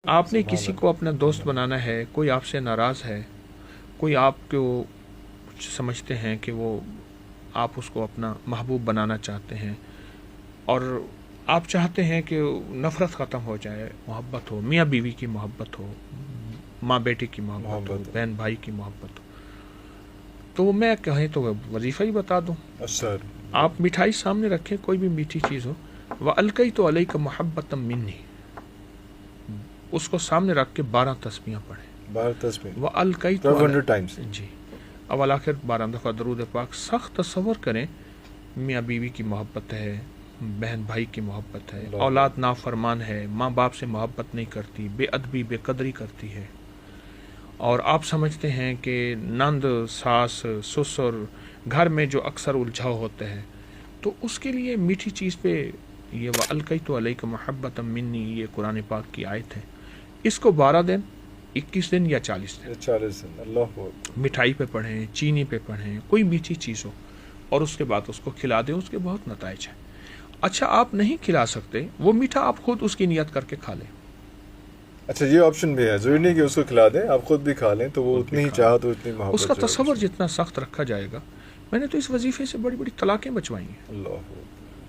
آپ نے کسی کو اپنا دوست بنانا ہے، کوئی آپ سے ناراض ہے، کوئی آپ کو سمجھتے ہیں کہ وہ آپ اس کو اپنا محبوب بنانا چاہتے ہیں، اور آپ چاہتے ہیں کہ نفرت ختم ہو جائے، محبت ہو، میاں بیوی کی محبت ہو، ماں بیٹی کی محبت ہو، بہن بھائی کی محبت ہو، تو میں کہیں تو وظیفہ ہی بتا دوں. سر آپ مٹھائی سامنے رکھیں، کوئی بھی میٹھی چیز ہو، وَأَلْقَيْتُ عَلَيْكَ مُحَبَّةً مِّنِّي، اس کو سامنے رکھ کے 12 تسبیحاں پڑھیں. 12 تسبیح وَأَلْقَيْتُ 1200 ٹائمز. جی، اول آخر 12 دفعہ درود پاک. سخت تصور کریں میاں بیوی کی محبت ہے، بہن بھائی کی محبت ہے، اللہ اولاد نافرمان ہے، ماں باپ سے محبت نہیں کرتی، بے ادبی بے قدری کرتی ہے، اور آپ سمجھتے ہیں کہ نند ساس سسر گھر میں جو اکثر الجھاؤ ہوتے ہیں، تو اس کے لیے میٹھی چیز پہ یہ وَأَلْقَيْتُ عَلَيْكَ مُحَبَّةً مِّنِّي، یہ قرآن پاک کی آیت ہے. اس کو 12 دن، 21 دن یا 40 دن 40 دن. اللہ مٹھائی پہ پڑھیں، چینی پہ پڑھیں، کوئی میٹھی چیز ہو، اور اس کے بعد اس کو کھلا دیں. اس کے بہت نتائج ہیں. اچھا، آپ نہیں کھلا سکتے وہ میٹھا، آپ خود اس کی نیت کر کے کھا لیں. اچھا، یہ آپشن بھی ہے، ضروری نہیں کہ اس کو کھلا دیں، آپ خود بھی کھا لیں تو وہ خود بھی اتنی ہی کھا چاہت لیں. ہو، اتنی اس محبت کا جو ہے تصور اس میں. جتنا سخت رکھا جائے گا. میں نے تو اس وظیفے سے بڑی بڑی طلاقیں بچوائی ہیں، اللہ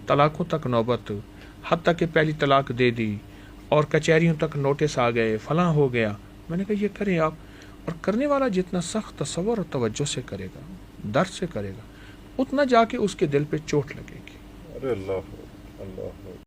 طلاقوں تک نوبت، حتیٰ کہ پہلی طلاق دے دی اور کچہریوں تک نوٹس آ گئے، فلاں ہو گیا. میں نے کہا یہ کریں آپ، اور کرنے والا جتنا سخت تصور اور توجہ سے کرے گا، درد سے کرے گا، اتنا جا کے اس کے دل پہ چوٹ لگے گی. ارے اللہ اللہ